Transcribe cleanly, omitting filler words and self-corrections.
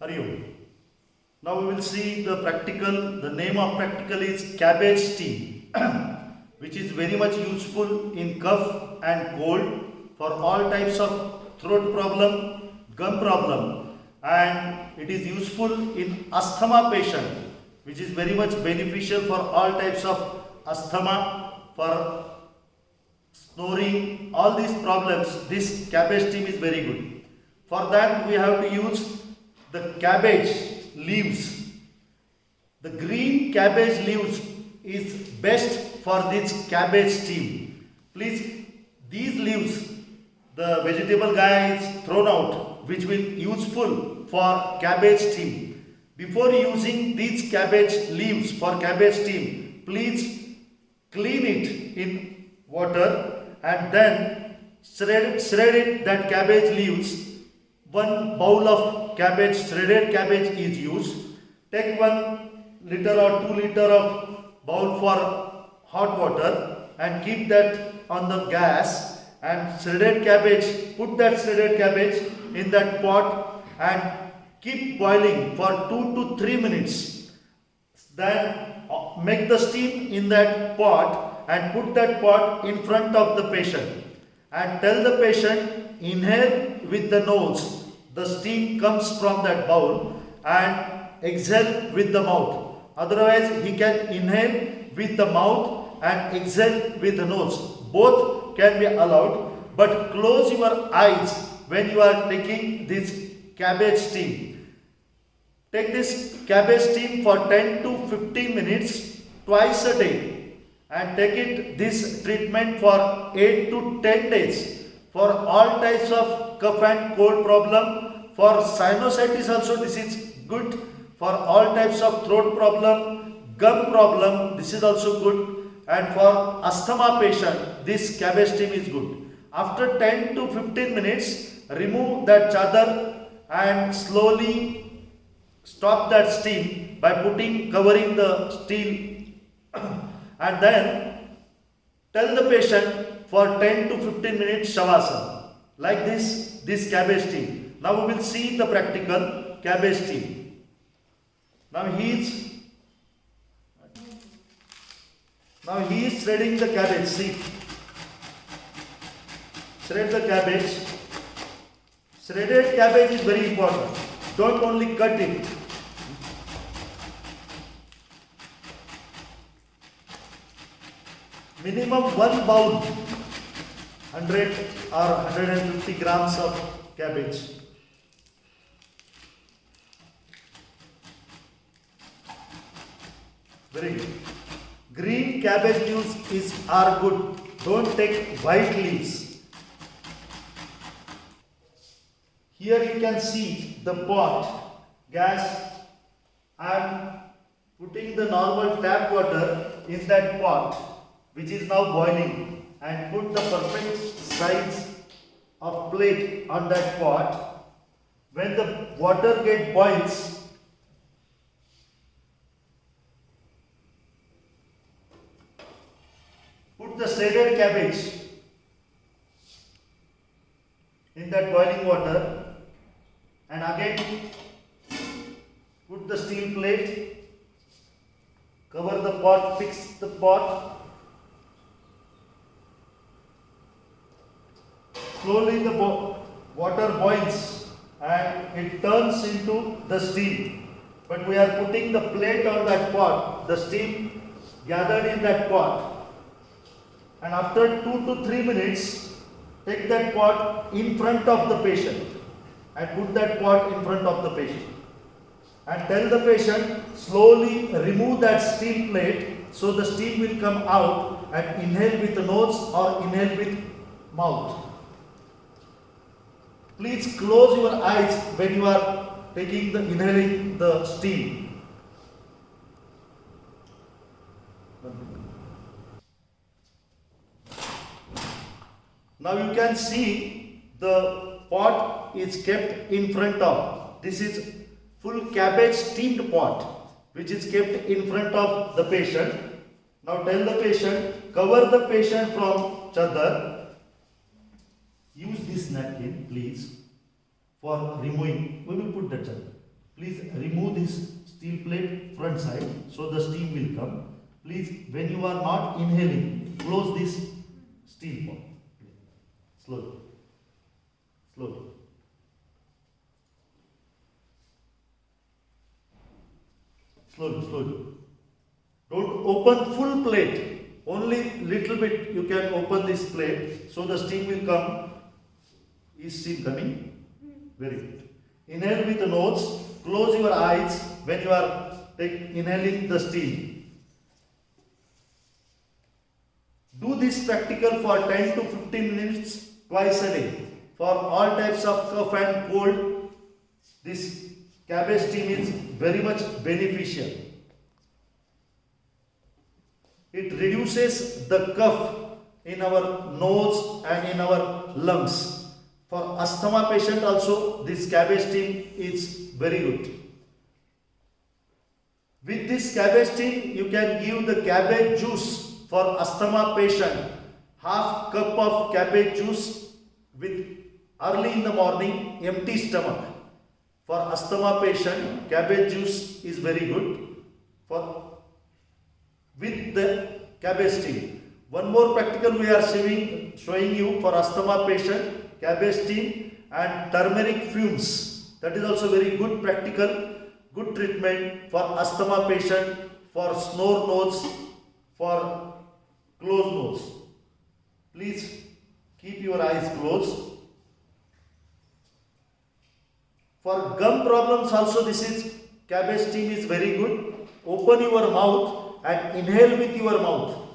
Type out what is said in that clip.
Hari Om. Now we will see the practical. The name of practical is cabbage tea, which is very much useful in cough and cold for all types of throat problem, gum problem, and it is useful in asthma patient, which is very much beneficial for all types of asthma, for snoring, all these problems. This cabbage tea is very good. For that we have to use the cabbage leaves. The green cabbage leaves is best for this cabbage tea. Please, these leaves, the vegetable guy is thrown out, which will useful for cabbage tea. Before using these cabbage leaves for cabbage tea, please clean it in water and then shred it, that cabbage leaves. 1 bowl of cabbage, shredded cabbage is used. Take 1 liter or 2 liter of bowl for hot water and keep that on the gas, and shredded cabbage, put that shredded cabbage in that pot and keep boiling for 2 to 3 minutes. Then make the steam in that pot and put that pot in front of the patient and tell the patient inhale with the nose. The steam comes from that bowl and exhale with the mouth. Otherwise, he can inhale with the mouth and exhale with the nose. Both can be allowed, but close your eyes when you are taking this cabbage steam. Take this cabbage steam for 10 to 15 minutes twice a day and take this treatment for 8 to 10 days. For all types of cough and cold problem, for sinusitis also this is good. For all types of throat problem, gum problem, this is also good. And for asthma patient, this cabbage steam is good. After 10 to 15 minutes, remove that chadar and slowly stop that steam by covering the steam and then tell the patient for 10 to 15 minutes shavasana. Like this cabbage tea. Now we will see the practical cabbage tea. Now he is shredding the cabbage. See, shred the cabbage. Shredded cabbage is very important. Don't only cut it. Minimum 1 bowl, 100 or 150 grams of cabbage. Very good. Green cabbage leaves are good. Don't take white leaves. Here you can see the pot, gas. I am putting the normal tap water in that pot, which is now boiling, and put the perfect size of plate on that pot. When the water boils, put the shredded cabbage in that boiling water and again put the steel plate, cover the pot, fix the pot. Slowly the water boils and it turns into the steam. But we are putting the plate on that pot, the steam gathered in that pot. And after 2 to 3 minutes, take that pot in front of the patient and put that pot in front of the patient. And tell the patient slowly remove that steel plate so the steam will come out and inhale with the nose or inhale with mouth. Please close your eyes when you are inhaling the steam. Now you can see the pot is kept in front of. This is full cabbage steamed pot which is kept in front of the patient. Now tell the patient, cover the patient from chadar. Use this napkin please for removing. We will put that chadar. Please remove this steel plate front side so the steam will come. Please, when you are not inhaling, close this steel pot. Slowly. Slowly. Slowly, slowly. Don't open full plate. Only little bit you can open this plate so the steam will come. Is steam coming? Very good. Inhale with the nose. Close your eyes when you are inhaling the steam. Do this practical for 10 to 15 minutes twice a day. For all types of cough and cold, this cabbage steam is very much beneficial. It reduces the cough in our nose and in our lungs. For asthma patient also, this cabbage steam is very good. With this cabbage steam, you can give the cabbage juice for asthma patient. Half cup of cabbage juice with early in the morning, empty stomach. For asthma patient, cabbage juice is very good for with the cabbage steam. One more practical we are showing you for asthma patient, cabbage steam and turmeric fumes. That is also very good practical, good treatment for asthma patient, for snore nose, for closed nose. Please keep your eyes closed. For gum problems also this cabbage steam is very good. Open your mouth and inhale with your mouth.